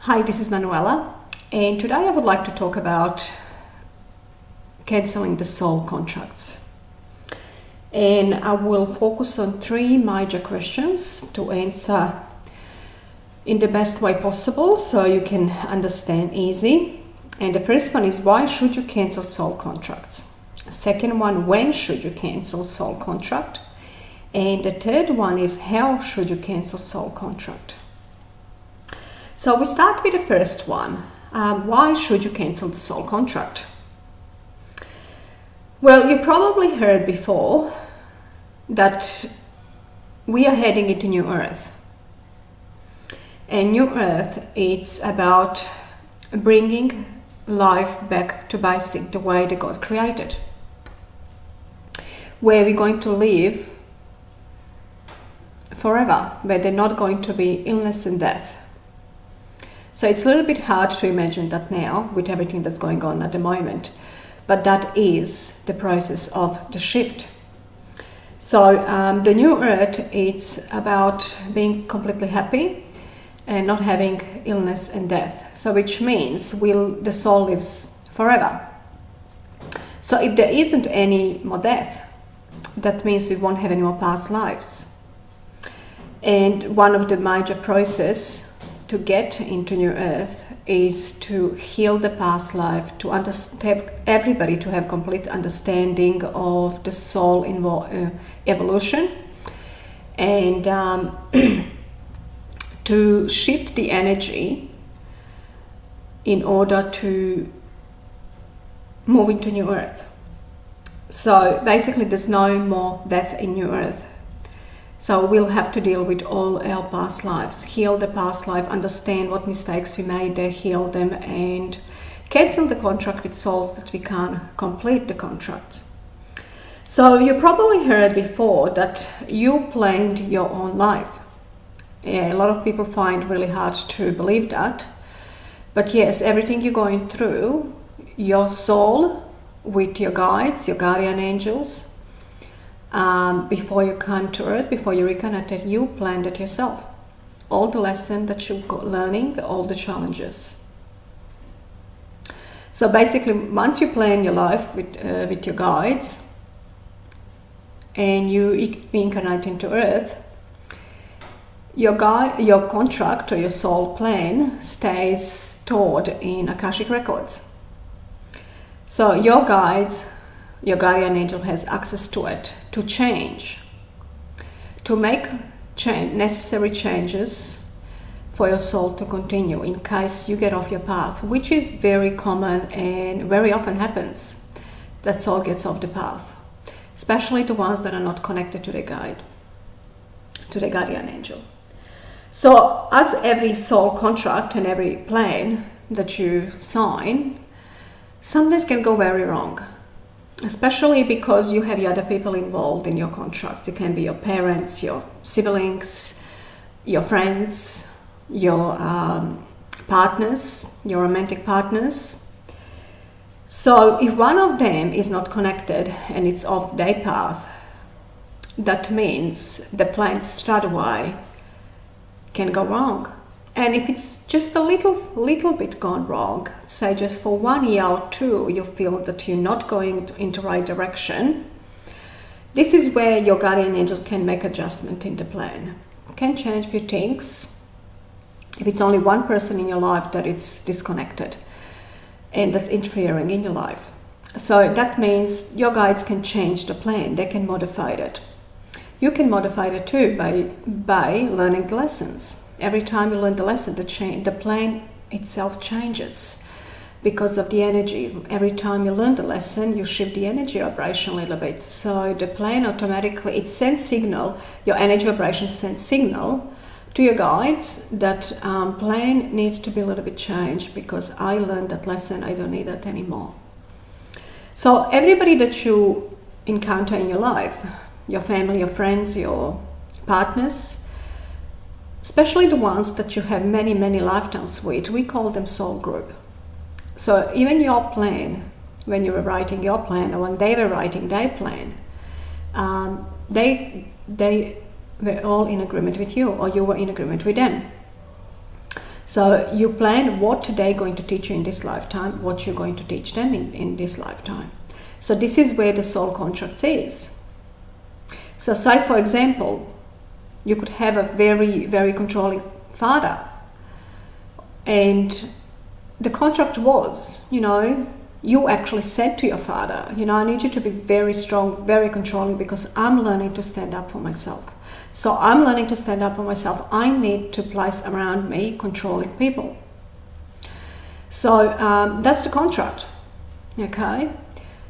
Hi, this is Manuela, and today I would like to talk about cancelling the soul contracts. And I will focus on three major questions to answer in the best way possible so you can understand easy. And the first one is, why should you cancel soul contracts? Second one, when should you cancel soul contract? And the third one is, how should you cancel soul contract? So we start with the first one. Why should you cancel the soul contract? Well, you probably heard before that we are heading into New Earth. And New Earth, it's about bringing life back to basic, the way that God created. Where we're going to live forever, where there's not going to be illness and death. So it's a little bit hard to imagine that now with everything that's going on at the moment, but that is the process of the shift. So the New Earth, it's about being completely happy and not having illness and death. So which means the soul lives forever. So if there isn't any more death, that means we won't have any more past lives. And one of the major processes to get into New Earth is to heal the past life, to have everybody to have complete understanding of the soul evolution, and to shift the energy in order to move into New Earth. So basically there's no more death in New Earth. So we'll have to deal with all our past lives, heal the past life, understand what mistakes we made there, heal them, and cancel the contract with souls that we can't complete the contract. So you probably heard before that you planned your own life. A lot of people find it really hard to believe that. But yes, everything you're going through, your soul with your guides, your guardian angels, before you came to Earth, before you reincarnated, you planned it yourself. All the lessons that you're learning, all the challenges. So basically, once you plan your life with your guides and you reincarnate into Earth, your contract or your soul plan stays stored in Akashic records. So your guides, your guardian angel has access to it to change, to make necessary changes for your soul to continue in case you get off your path, which is very common and very often happens, that soul gets off the path, especially the ones that are not connected to the guide, to the guardian angel. So as every soul contract and every plan that you sign, sometimes can go very wrong. Especially because you have other people involved in your contracts. It can be your parents, your siblings, your friends, your partners, your romantic partners. So if one of them is not connected and it's off their path, that means the plan straight away can go wrong. And if it's just a little bit gone wrong, say just for 1 year or two, you feel that you're not going in the right direction, this is where your guardian angel can make adjustment in the plan. Can change a few things. If it's only one person in your life that it's disconnected and that's interfering in your life. So that means your guides can change the plan, they can modify it. You can modify it too by learning the lessons. Every time you learn the lesson, the plan itself changes because of the energy. Every time you learn the lesson, you shift the energy vibration a little bit. So the plan automatically, it sends signal, your energy vibration sends signal to your guides that plan needs to be a little bit changed because I learned that lesson, I don't need that anymore. So everybody that you encounter in your life, your family, your friends, your partners, especially the ones that you have many lifetimes with, we call them soul group. So even your plan, when you were writing your plan or when they were writing their plan, they were all in agreement with you, or you were in agreement with them. So you plan what they're going to teach you in this lifetime, what you're going to teach them in this lifetime. So this is where the soul contract is. So say, for example, you could have a very, very controlling father. And the contract was, you actually said to your father, I need you to be very strong, very controlling, because I'm learning to stand up for myself. So I'm learning to stand up for myself. I need to place around me controlling people. So that's the contract, okay?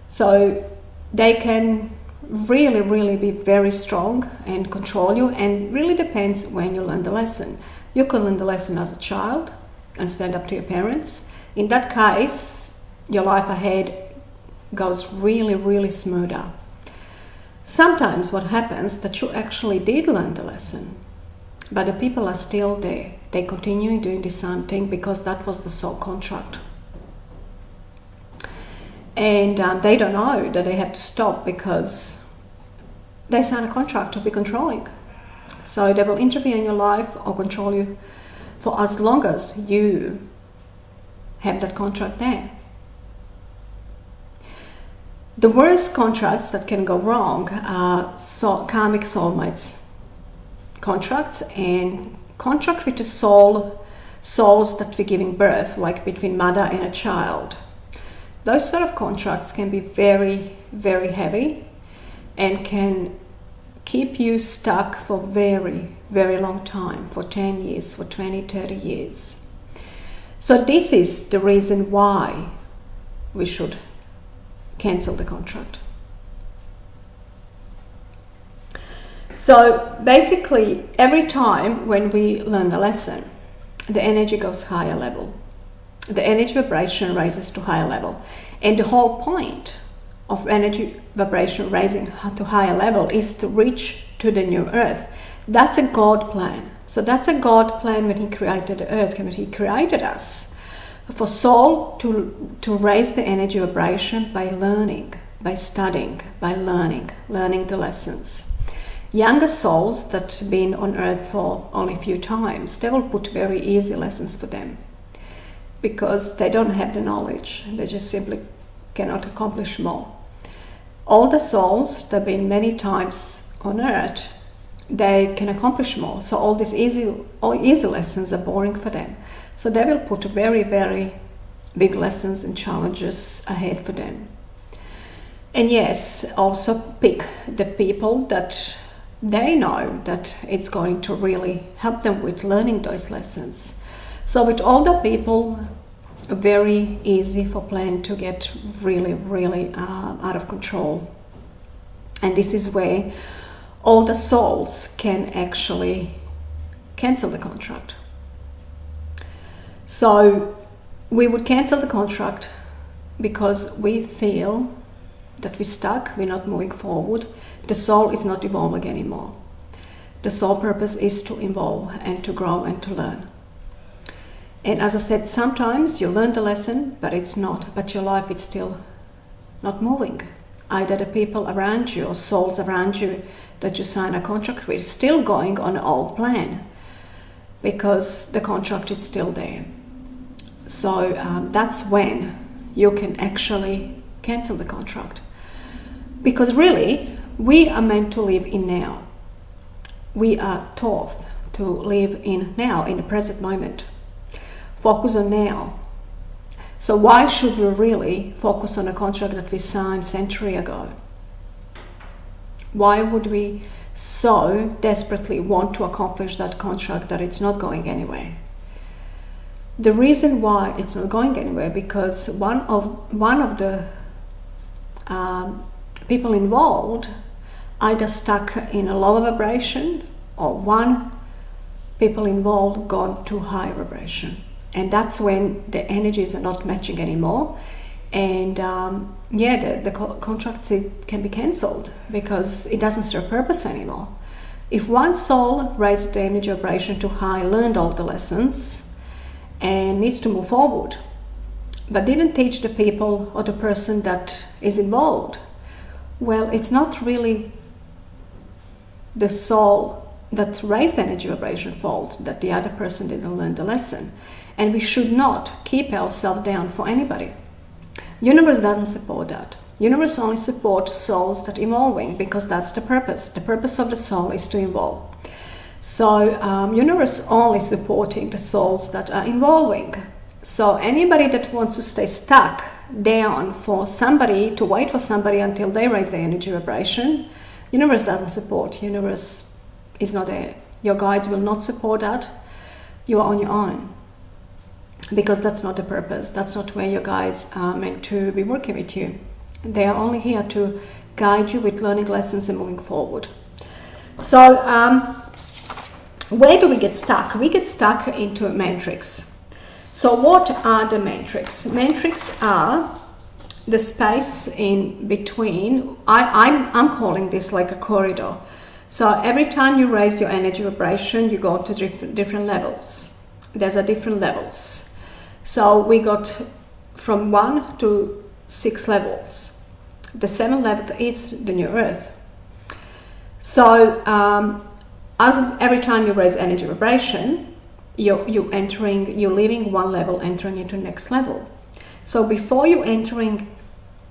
So they can really, really be very strong and control you, and really depends when you learn the lesson. You can learn the lesson as a child and stand up to your parents. In that case, your life ahead goes really, really smoother. Sometimes what happens that you actually did learn the lesson, but the people are still there. They continue doing the same thing because that was the soul contract. And they don't know that they have to stop because they sign a contract to be controlling. So they will interfere in your life or control you for as long as you have that contract there. The worst contracts that can go wrong are karmic soulmates contracts and contract with the souls that we're giving birth, like between mother and a child. Those sort of contracts can be very, very heavy and can keep you stuck for very, very long time, for 10 years, for 20, 30 years. So this is the reason why we should cancel the contract. So basically, every time when we learn the lesson, the energy goes higher level. The energy vibration raises to higher level. And the whole point of energy vibration raising to higher level is to reach to the new earth. That's a God plan. So that's a God plan when He created the earth, when He created us. For soul to raise the energy vibration by learning, by studying, by learning the lessons. Younger souls that have been on earth for only a few times, they will put very easy lessons for them because they don't have the knowledge. They just simply cannot accomplish more. Older souls that have been many times on earth, they can accomplish more. So all these easy lessons are boring for them. So they will put very, very big lessons and challenges ahead for them. And yes, also pick the people that they know that it's going to really help them with learning those lessons. So with older people, very easy for plan to get really, really out of control. And this is where older souls can actually cancel the contract. So we would cancel the contract because we feel that we're stuck, we're not moving forward. The soul is not evolving anymore. The soul purpose is to evolve and to grow and to learn. And as I said, sometimes you learn the lesson, but your life is still not moving. Either the people around you or souls around you that you sign a contract with still going on an old plan because the contract is still there. So that's when you can actually cancel the contract. Because really, we are meant to live in now. We are taught to live in now, in the present moment. Focus on now. So why should we really focus on a contract that we signed a century ago? Why would we so desperately want to accomplish that contract that it's not going anywhere? The reason why it's not going anywhere because one of the people involved either stuck in a lower vibration or one people involved gone too high vibration, and that's when the energies are not matching anymore, and the contract can be cancelled because it doesn't serve purpose anymore. If one soul raised the energy vibration too high, learned all the lessons and needs to move forward, but didn't teach the people or the person that is involved, well, it's not really the soul that raise the energy vibration fault that the other person didn't learn the lesson. And we should not keep ourselves down for anybody. Universe doesn't support that. Universe only supports souls that are evolving, because that's the purpose. The purpose of the soul is to evolve. So universe only supporting the souls that are evolving. So anybody that wants to stay stuck down for somebody, to wait for somebody until they raise their energy vibration, universe doesn't support. Universe is not there. Your guides will not support that. You are on your own, because that's not the purpose. That's not where your guides are meant to be working with you. They are only here to guide you with learning lessons and moving forward. So where do we get stuck? We get stuck into a matrix. So what are the matrix? Matrix are the space in between. I'm calling this like a corridor. So every time you raise your energy vibration, you go to different levels. There's a different levels. So we got from 1 to 6 levels. The 7th level is the new earth. So as every time you raise energy vibration, you're leaving one level, entering into next level. So before you entering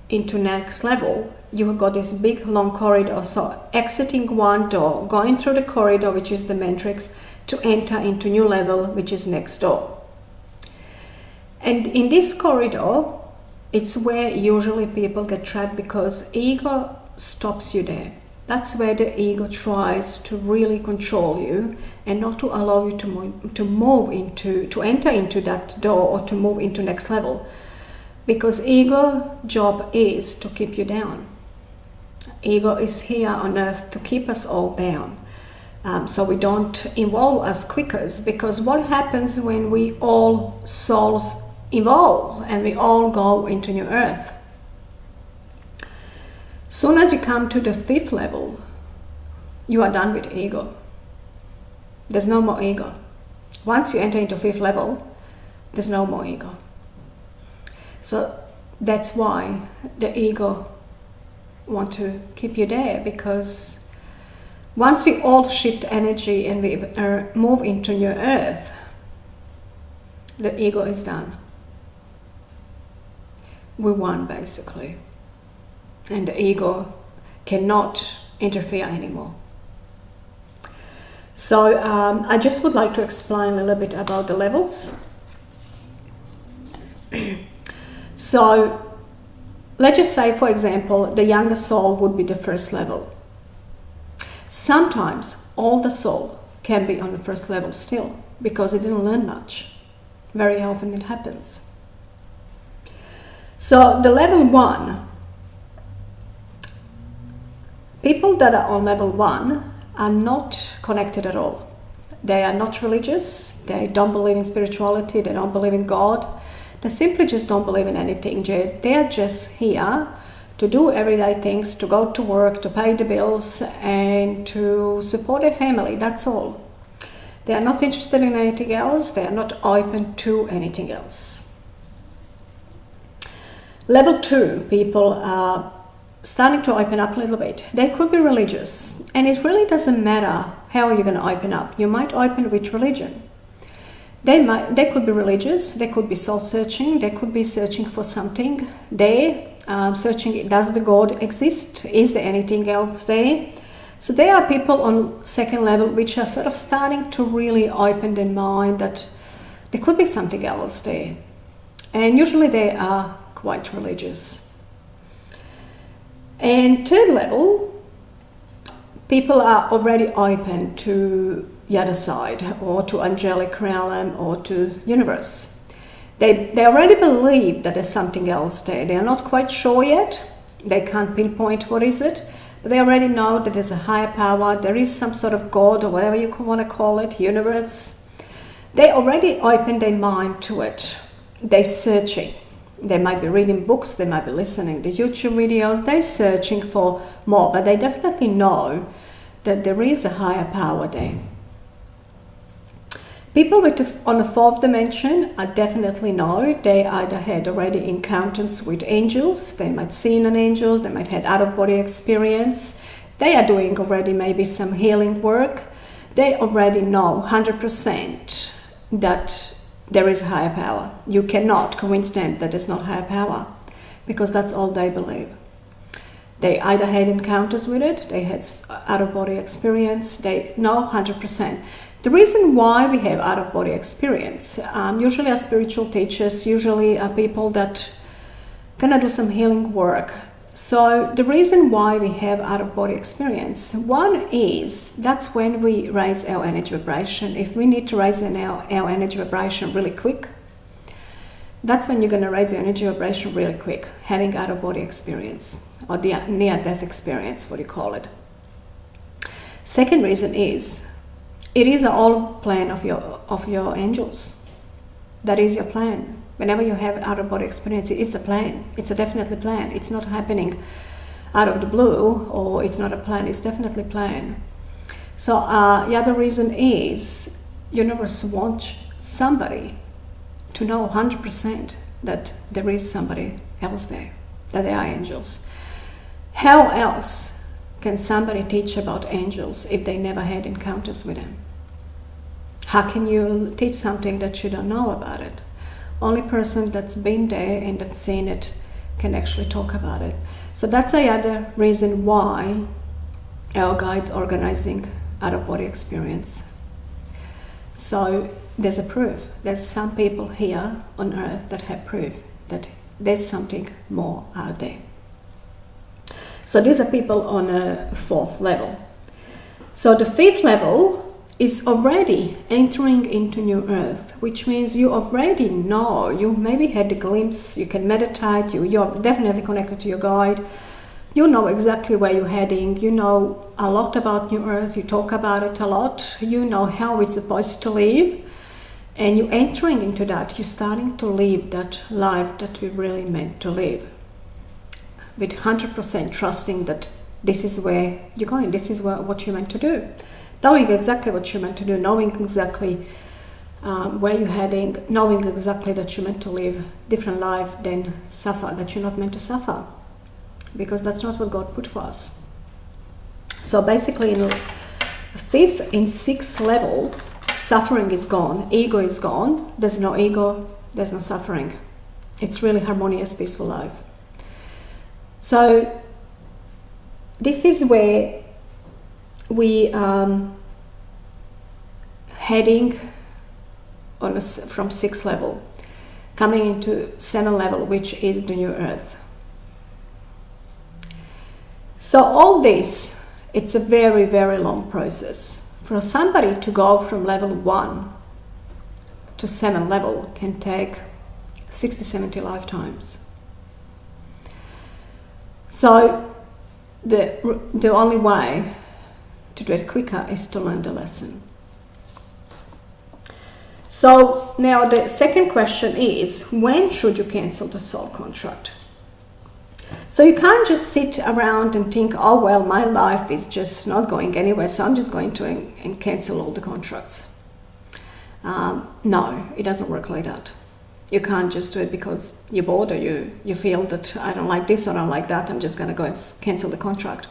into next level, you've got this big long corridor. So exiting one door, going through the corridor, which is the matrix, to enter into new level, which is next door. And in this corridor, it's where usually people get trapped, because ego stops you there. That's where the ego tries to really control you and not to allow you to enter into that door or to move into next level. Because ego job is to keep you down. Ego is here on earth to keep us all down. So we don't evolve as quickers, because what happens when we all souls evolve and we all go into new earth? Soon as you come to the 5th level, you are done with ego. There's no more ego. Once you enter into 5th level, there's no more ego. So that's why the ego want to keep you there, because once we all shift energy and we move into new earth, the ego is done. We won, basically. And the ego cannot interfere anymore. So I just would like to explain a little bit about the levels. So let's just say, for example, the younger soul would be the 1st level. Sometimes all the soul can be on the 1st level still, because it didn't learn much. Very often it happens. So the level 1, people that are on level 1 are not connected at all. They are not religious. They don't believe in spirituality. They don't believe in God. They simply just don't believe in anything. They are just here to do everyday things, to go to work, to pay the bills, and to support their family. That's all. They are not interested in anything else. They are not open to anything else. Level 2, people are starting to open up a little bit. They could be religious, and it really doesn't matter how you're going to open up. You might open with religion. They could be religious, they could be soul searching, they could be searching for something. Searching, does the God exist? Is there anything else there? So there are people on 2nd level which are sort of starting to really open their mind that there could be something else there. And usually they are quite religious. And 3rd level, people are already open to the other side, or to angelic realm, or to universe. They already believe that there's something else there. They are not quite sure yet. They can't pinpoint what is it, but they already know that there's a higher power. There is some sort of God, or whatever you want to call it, universe. They already open their mind to it. They're searching. They might be reading books, they might be listening to YouTube videos. They're searching for more, but they definitely know that there is a higher power there. People on the 4th dimension are definitely know. They either had already encounters with angels, they might seen an angel, they might had out-of-body experience. They are doing already maybe some healing work. they already know 100% that there is a higher power. You cannot convince them that there's not higher power, because that's all they believe. They either had encounters with it, they had out-of-body experience, they know 100%. The reason why we have out-of-body experience, usually are spiritual teachers, usually are people that gonna do some healing work. So the reason why we have out-of-body experience, one is that's when we raise our energy vibration. If we need to raise our energy vibration really quick, that's when you're going to raise your energy vibration really quick, having out-of-body experience, or the near-death experience, what you call it. Second reason is, it is an old plan of your angels. That is your plan. Whenever you have out-of-body experience, it's a plan. It's a definitely plan. It's not happening out of the blue, or it's not a plan. It's definitely a plan. So the other reason is, universe wants somebody to know 100% that there is somebody else there, that they are angels. How else can somebody teach about angels if they never had encounters with them? How can you teach something that you don't know about it? Only person that's been there and that's seen it can actually talk about it. So that's the other reason why our guides organizing out-of-body experience. So there's a proof. There's some people here on earth that have proof that there's something more out there. So these are people on a 4th level. So the 5th level is already entering into new earth, which means you already know, you maybe had a glimpse, you can meditate, you're definitely connected to your guide, you know exactly where you're heading, you know a lot about new earth, you talk about it a lot, you know how it's supposed to live, and you're entering into that, you're starting to live that life that we really meant to live, with 100% trusting that this is where you're going, this is what you're meant to do. Knowing exactly what you're meant to do, knowing exactly where you're heading, knowing exactly that you're meant to live different life than suffer, that you're not meant to suffer, because that's not what God put for us. So basically in 5th and 6th level, suffering is gone, ego is gone, there's no ego, there's no suffering. It's really harmonious, peaceful life. So this is where we heading on from 6th level, coming into 7th level, which is the new earth. So all this, it's a very, very long process. For somebody to go from level 1 to 7th level can take 60, 70 lifetimes. So the only way to do it quicker is to learn the lesson. So now the second question is, when should you cancel the soul contract? So you can't just sit around and think, oh well, my life is just not going anywhere, so I'm just going to and cancel all the contracts. No, it doesn't work like that. You can't just do it because you're bored, or you feel that I don't like this or I don't like that, I'm just going to go and cancel the contract.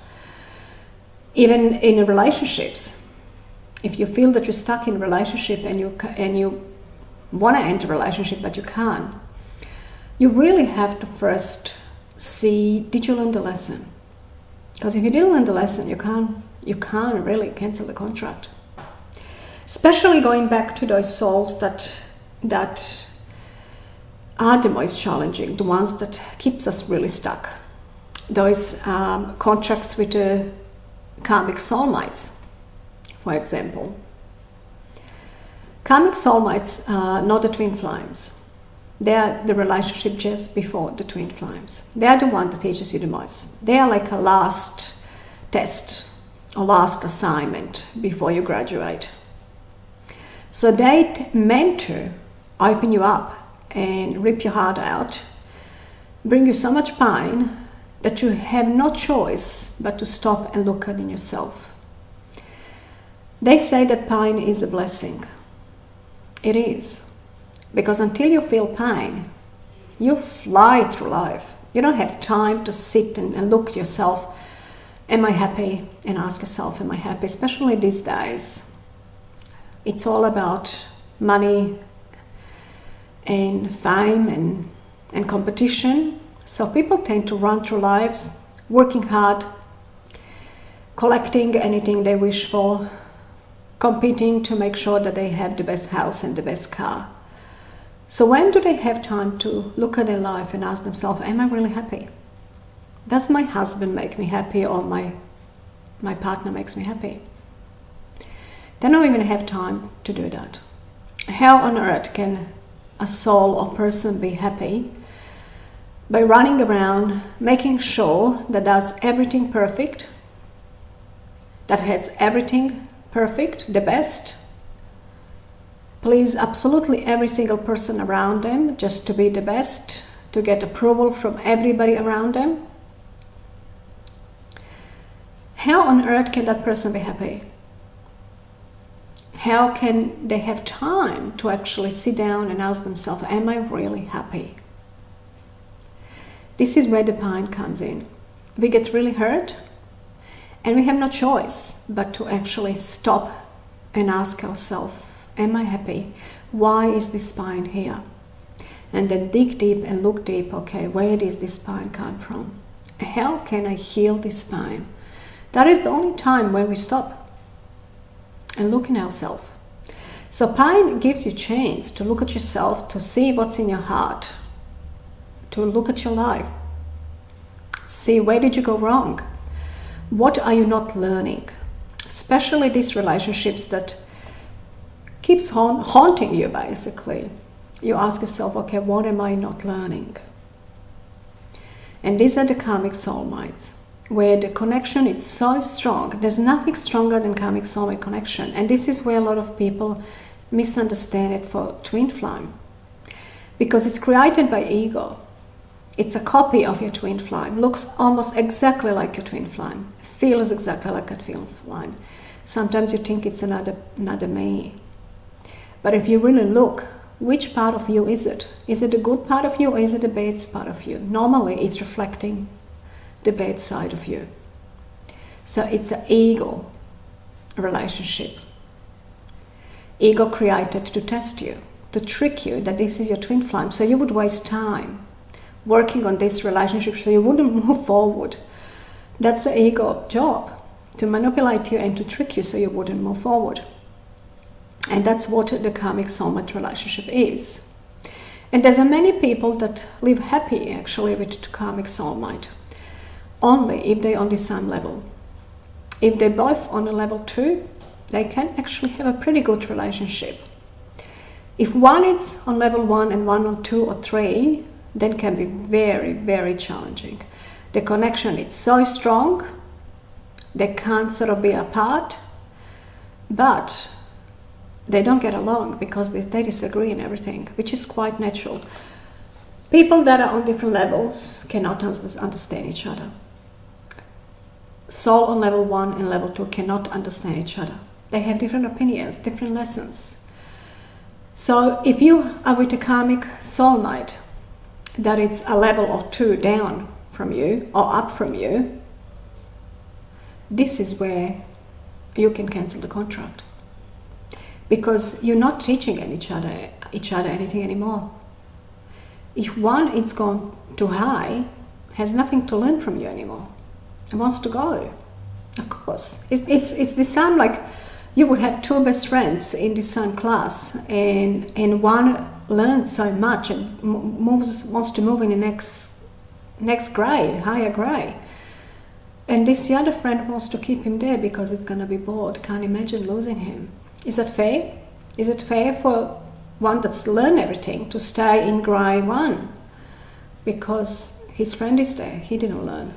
Even in relationships, if you feel that you're stuck in a relationship and you want to enter a relationship but you can't, you really have to first see, did you learn the lesson? Because if you didn't learn the lesson, you can't really cancel the contract. Especially going back to those souls that are the most challenging, the ones that keeps us really stuck. Those contracts with the karmic soulmates, for example. Karmic soulmates are not the twin flames. They are the relationship just before the twin flames. They are the one that teaches you the most. They are like a last test, a last assignment before you graduate. So they meant to open you up and rip your heart out, bring you so much pain that you have no choice but to stop and look at in yourself. They say that pain is a blessing. It is. Because until you feel pain, you fly through life. You don't have time to sit and look at yourself, am I happy? And ask yourself, am I happy? Especially these days. It's all about money and fame and competition. So people tend to run through lives working hard, collecting anything they wish for, competing to make sure that they have the best house and the best car. So when do they have time to look at their life and ask themselves, am I really happy? Does my husband make me happy, or my partner makes me happy? They don't even have time to do that. How on earth can a soul or person be happy? By running around, making sure that does everything perfect, that has everything perfect, the best, please absolutely every single person around them just to be the best, to get approval from everybody around them. How on earth can that person be happy? How can they have time to actually sit down and ask themselves, am I really happy? This is where the pain comes in. We get really hurt and we have no choice but to actually stop and ask ourselves, am I happy? Why is this pain here? And then dig deep and look deep, okay, where does this pain come from? How can I heal this pain? That is the only time when we stop and look in ourselves. So pain gives you a chance to look at yourself, to see what's in your heart, to look at your life, see where did you go wrong, what are you not learning, especially these relationships that keeps haunting you basically. You ask yourself, okay, what am I not learning? And these are the karmic soulmates, where the connection is so strong. There's nothing stronger than karmic soulmate connection. And this is where a lot of people misunderstand it for twin flame, because it's created by ego. It's a copy of your twin flame, looks almost exactly like your twin flame, feels exactly like a twin flame. Sometimes you think it's another me. But if you really look, which part of you is it? Is it the good part of you, or is it the bad part of you? Normally it's reflecting the bad side of you. So it's an ego relationship. Ego created to test you, to trick you that this is your twin flame, so you would waste time working on this relationship so you wouldn't move forward. That's the ego job, to manipulate you and to trick you so you wouldn't move forward. And that's what the karmic soulmate relationship is. And there's many people that live happy actually with the karmic soulmate, only if they're on the same level. If they're both on a level 2, they can actually have a pretty good relationship. If one is on level 1 and one on 2 or 3, then can be very, very challenging. The connection is so strong, they can't sort of be apart, but they don't get along because they disagree in everything, which is quite natural. People that are on different levels cannot understand each other. Soul on level 1 and level 2 cannot understand each other. They have different opinions, different lessons. So if you are with a karmic soulmate, that it's a level or 2 down from you or up from you, this is where you can cancel the contract. Because you're not teaching each other anything anymore. If one is gone too high, has nothing to learn from you anymore, and wants to go, of course. It's the same like you would have 2 best friends in the same class, and one learns so much and wants to move in the next grade, higher grade. And the other friend wants to keep him there because it's going to be bored, can't imagine losing him. Is that fair? Is it fair for one that's learned everything to stay in grade 1 because his friend is there, he didn't learn?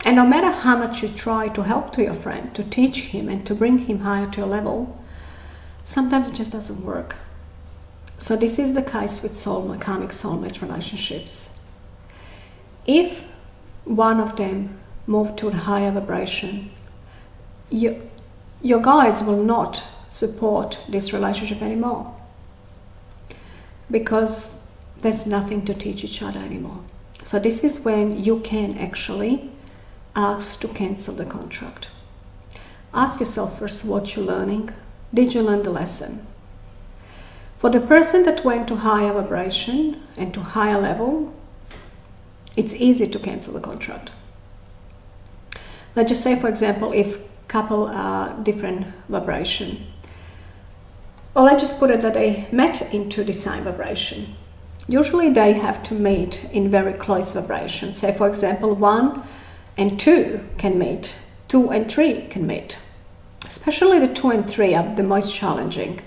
And no matter how much you try to help to your friend, to teach him and to bring him higher to your level, sometimes it just doesn't work. So this is the case with karmic soulmate relationships. If one of them move to a higher vibration, your guides will not support this relationship anymore, because there's nothing to teach each other anymore. So this is when you can actually ask to cancel the contract. Ask yourself first what you're learning, Did you learn the lesson? For the person that went to higher vibration and to higher level, it's easy to cancel the contract. Let's just say, for example, if couple are different vibration, or let's just put it that they met into the same vibration. Usually they have to meet in very close vibration. Say, for example, 1 and 2 can meet, 2 and 3 can meet. Especially the 2 and 3 are the most challenging,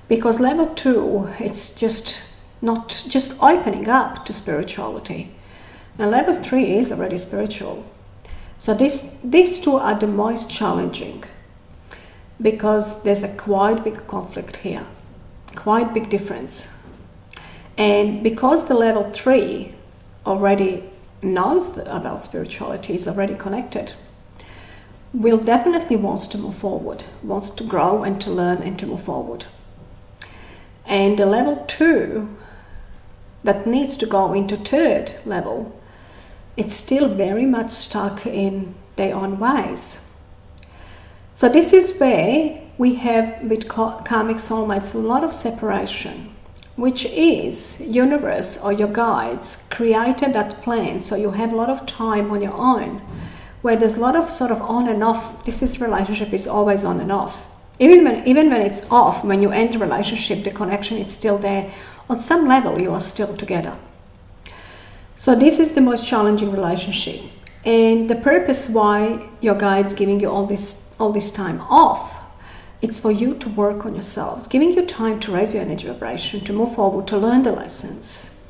because level 2, it's just not just opening up to spirituality. And level 3 is already spiritual. So these two are the most challenging, because there's a quite big conflict here, quite big difference. And because the level 3 already knows about spirituality, is already connected, will definitely wants to move forward, wants to grow and to learn and to move forward. And the level 2 that needs to go into third level, it's still very much stuck in their own ways. So this is where we have with karmic soulmates a lot of separation, which is universe or your guides created that plan, so you have a lot of time on your own, where there's a lot of sort of on and off. This is relationship is always on and off. Even when it's off, when you end the relationship, the connection is still there. On some level, you are still together. So this is the most challenging relationship. And the purpose why your guide's giving you all this time off, it's for you to work on yourselves, giving you time to raise your energy vibration, to move forward, to learn the lessons.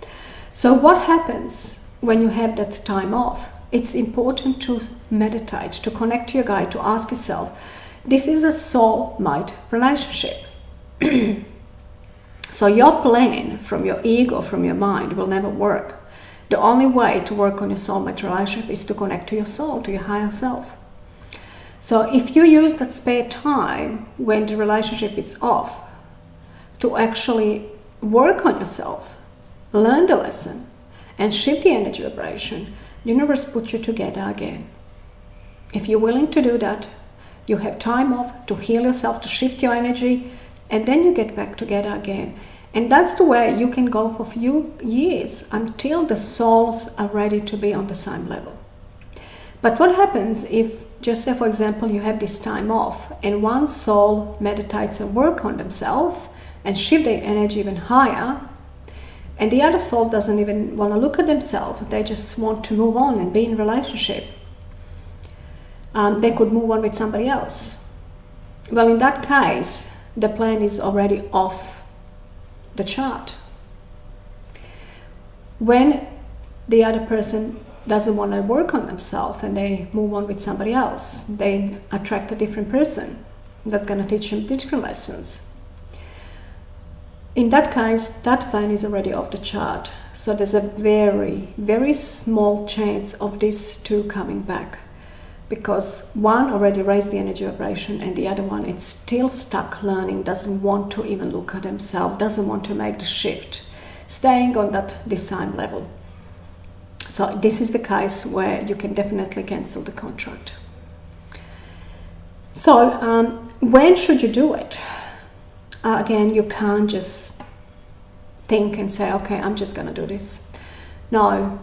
So what happens when you have that time off? It's important to meditate, to connect to your guide, to ask yourself, this is a soulmate relationship. So your plan from your ego, from your mind, will never work. The only way to work on your soulmate relationship is to connect to your soul, to your higher self. So if you use that spare time when the relationship is off to actually work on yourself, learn the lesson, and shift the energy vibration, the universe puts you together again. If you're willing to do that, you have time off to heal yourself, to shift your energy, and then you get back together again. And that's the way you can go for a few years until the souls are ready to be on the same level. But what happens if, just say for example, you have this time off and one soul meditates and work on themselves and shift their energy even higher, and the other soul doesn't even want to look at themselves, they just want to move on and be in relationship. They could move on with somebody else. Well, in that case, the plan is already off the chart. When the other person doesn't want to work on themselves and they move on with somebody else, they attract a different person that's going to teach them different lessons. In that case, that plan is already off the chart. So there's a very, very small chance of these two coming back, because one already raised the energy vibration and the other one is still stuck learning, doesn't want to even look at themselves, doesn't want to make the shift, staying on the same level. So this is the case where you can definitely cancel the contract. So when should you do it? Again, you can't just think and say, okay, I'm just going to do this. No.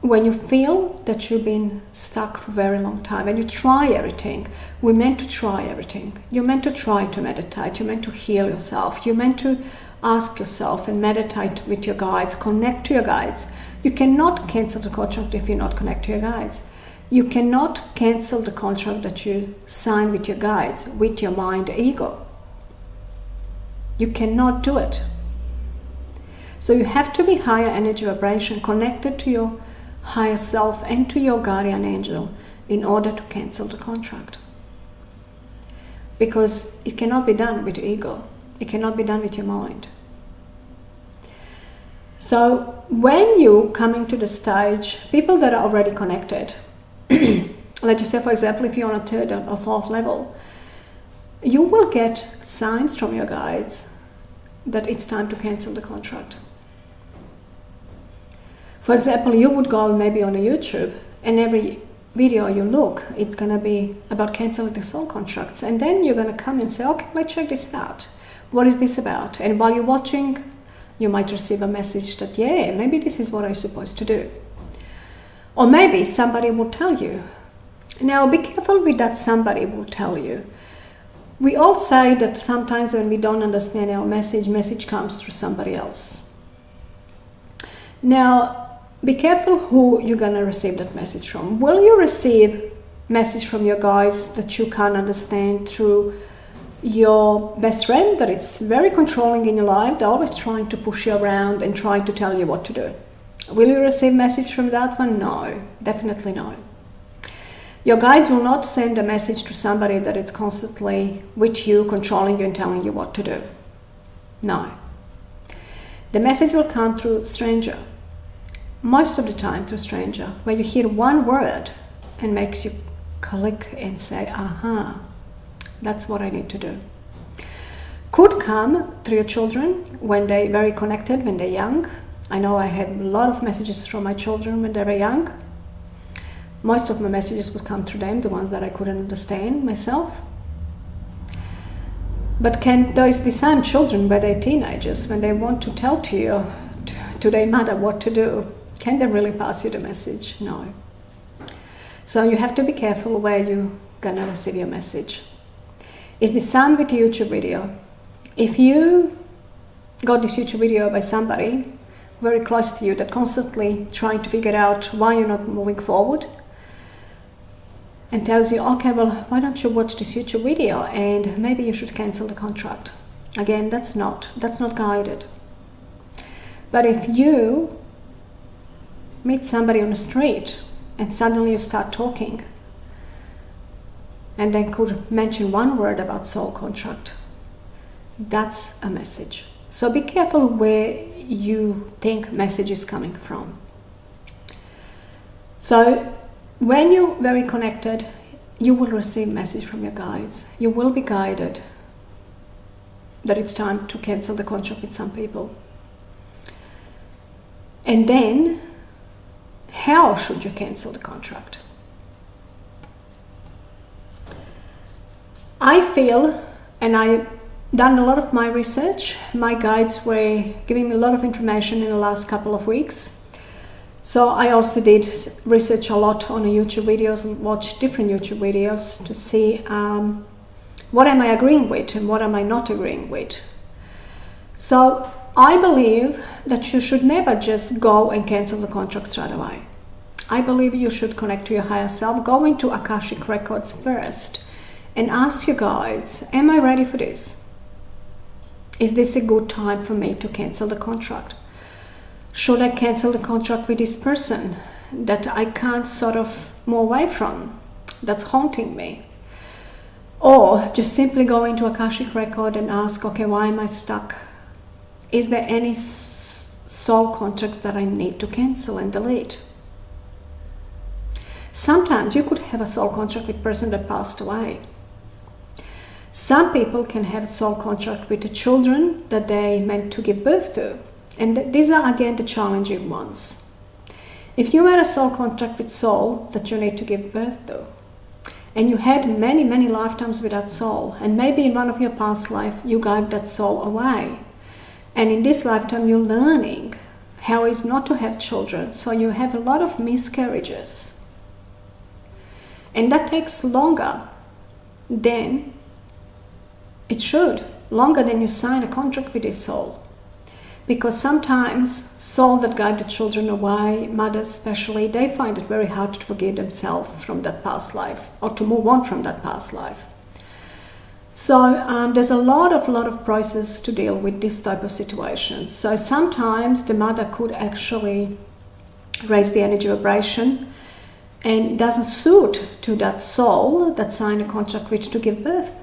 When you feel that you've been stuck for a very long time and you try everything, we're meant to try everything. You're meant to try to meditate, you're meant to heal yourself, you're meant to ask yourself and meditate with your guides, connect to your guides. You cannot cancel the contract if you're not connected to your guides. You cannot cancel the contract that you sign with your guides, with your mind, ego. You cannot do it. So you have to be higher energy vibration, connected to your higher self and to your guardian angel in order to cancel the contract. Because it cannot be done with ego. It cannot be done with your mind. So when you coming to the stage, people that are already connected, let's just say for example, if you're on a third or fourth level, you will get signs from your guides that it's time to cancel the contract. For example, you would go maybe on a YouTube and every video you look, it's going to be about canceling the soul contracts. And then you're going to come and say, okay, let's check this out. What is this about? And while you're watching, you might receive a message that, yeah, maybe this is what I'm supposed to do. Or maybe somebody will tell you. Now, be careful with that somebody will tell you. We all say that sometimes when we don't understand our message comes through somebody else. Now, be careful who you're going to receive that message from. Will you receive message from your guides that you can't understand through your best friend, that it's very controlling in your life, they're always trying to push you around and trying to tell you what to do? Will you receive message from that one? No, definitely no. Your guides will not send a message to somebody that is constantly with you, controlling you and telling you what to do. No. The message will come through a stranger. Most of the time through a stranger, where you hear one word and makes you click and say, aha, that's what I need to do. Could come through your children when they're very connected, when they're young. I know I had a lot of messages from my children when they were young. Most of my messages would come through them, the ones that I couldn't understand myself. But can those same children, when they're teenagers, when they want to tell to you, to their mother what to do, can they really pass you the message? No. So you have to be careful where you're gonna receive your message. It's the same with YouTube video. If you got this YouTube video by somebody very close to you that constantly trying to figure out why you're not moving forward and tells you, okay, well, why don't you watch this YouTube video and maybe you should cancel the contract. Again, that's not guided. But if you meet somebody on the street and suddenly you start talking and then could mention one word about soul contract, that's a message. So be careful where you think message is coming from. So when you're very connected, you will receive message from your guides. You will be guided that it's time to cancel the contract with some people. And then, how should you cancel the contract? I feel, and I've done a lot of my research, my guides were giving me a lot of information in the last couple of weeks. So I also did research a lot on YouTube videos and watched different YouTube videos to see what am I agreeing with and what am I not agreeing with. So I believe that you should never just go and cancel the contract straight away. I believe you should connect to your higher self, go into Akashic Records first and ask your guides, am I ready for this? Is this a good time for me to cancel the contract? Should I cancel the contract with this person that I can't sort of move away from, that's haunting me? Or just simply go into Akashic Record and ask, okay, why am I stuck? Is there any soul contracts that I need to cancel and delete? Sometimes you could have a soul contract with a person that passed away. Some people can have a soul contract with the children that they meant to give birth to. And these are again the challenging ones. If you had a soul contract with soul that you need to give birth to, and you had many, many lifetimes with that soul, and maybe in one of your past life you gave that soul away, and in this lifetime you're learning how it is not to have children, so you have a lot of miscarriages. And that takes longer than it should, longer than you sign a contract with this soul. Because sometimes soul that gave the children away, mothers especially, they find it very hard to forgive themselves from that past life or to move on from that past life. So there's a lot of process to deal with this type of situations. So sometimes the mother could actually raise the energy vibration and doesn't suit to that soul that signed a contract with to give birth.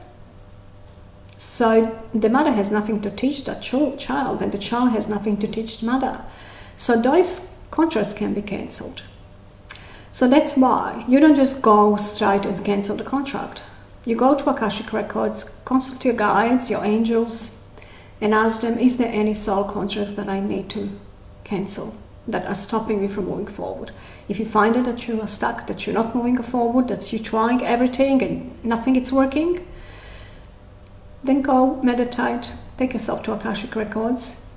So the mother has nothing to teach that child, and the child has nothing to teach the mother. So those contracts can be cancelled. So that's why you don't just go straight and cancel the contract. You go to Akashic Records, consult your guides, your angels, and ask them, is there any soul contracts that I need to cancel? that are stopping you from moving forward. If you find it that you are stuck, that you're not moving forward, that you're trying everything and nothing is working, then go meditate, take yourself to Akashic Records,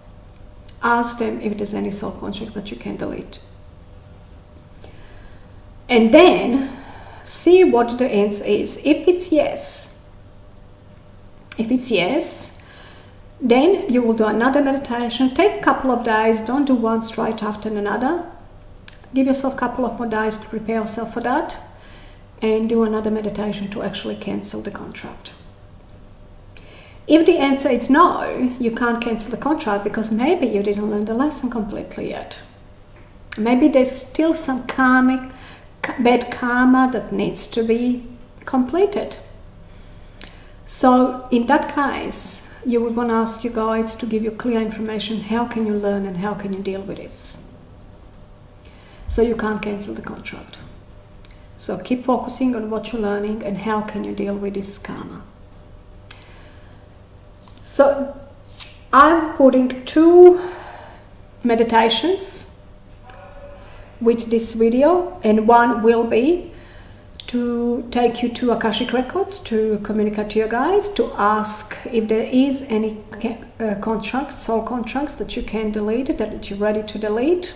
ask them if there's any soul contracts that you can delete. And then see what the answer is. If it's yes, then you will do another meditation. Take a couple of days, don't do one straight after another. Give yourself a couple of more days to prepare yourself for that, and do another meditation to actually cancel the contract. If the answer is no, you can't cancel the contract because maybe you didn't learn the lesson completely yet. Maybe there's still some bad karma that needs to be completed. So in that case, you would want to ask your guides to give you clear information. How can you learn and how can you deal with this? So you can't cancel the contract. So keep focusing on what you're learning and how can you deal with this karma. So I'm putting 2 meditations with this video, and one will be to take you to Akashic Records to communicate to your guides, to ask if there is any soul contracts that you can delete, that you're ready to delete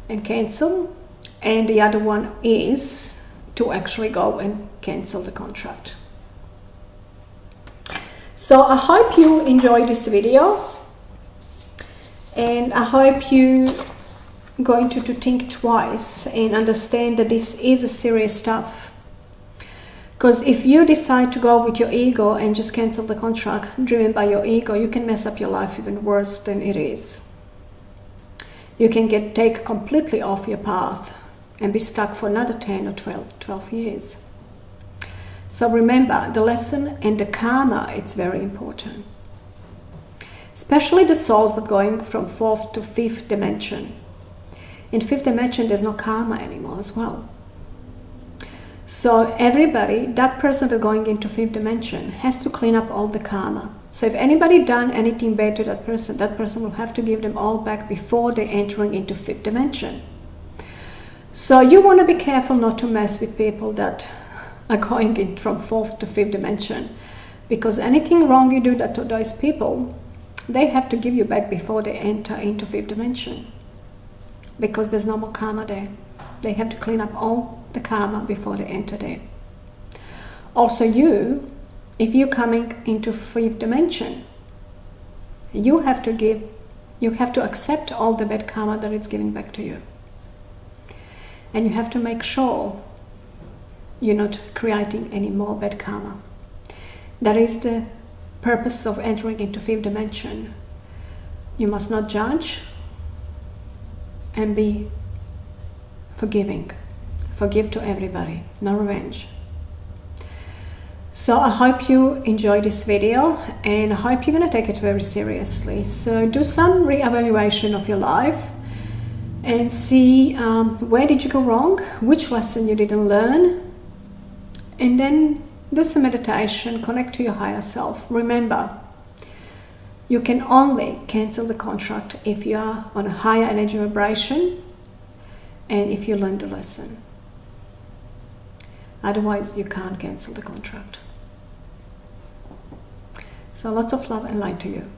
and cancel. And the other one is to actually go and cancel the contract. So I hope you enjoyed this video, and I hope you going to think twice and understand that this is a serious stuff. Because if you decide to go with your ego and just cancel the contract driven by your ego, you can mess up your life even worse than it is. You can take completely off your path and be stuck for another 10 or 12 years. So remember, the lesson and the karma, it's very important. Especially the souls that are going from 4th to 5th dimension. In 5th dimension, there's no karma anymore as well. So everybody, that person that's going into 5th dimension has to clean up all the karma. So if anybody done anything bad to that person will have to give them all back before they're entering into 5th dimension. So you want to be careful not to mess with people that are going in from 4th to 5th dimension. Because anything wrong you do that to those people, they have to give you back before they enter into 5th dimension. Because there's no more karma there. They have to clean up all the karma before they enter there. Also if you're coming into 5th dimension, you have to accept all the bad karma that it's giving back to you. And you have to make sure you're not creating any more bad karma. That is the purpose of entering into 5th dimension. You must not judge, and be forgiving. Forgive to everybody, no revenge. So I hope you enjoyed this video, and I hope you're going to take it very seriously. So do some re-evaluation of your life and see where did you go wrong, which lesson you didn't learn, and then do some meditation, connect to your higher self. Remember, you can only cancel the contract if you are on a higher energy vibration and if you learn the lesson. Otherwise, you can't cancel the contract. So lots of love and light to you.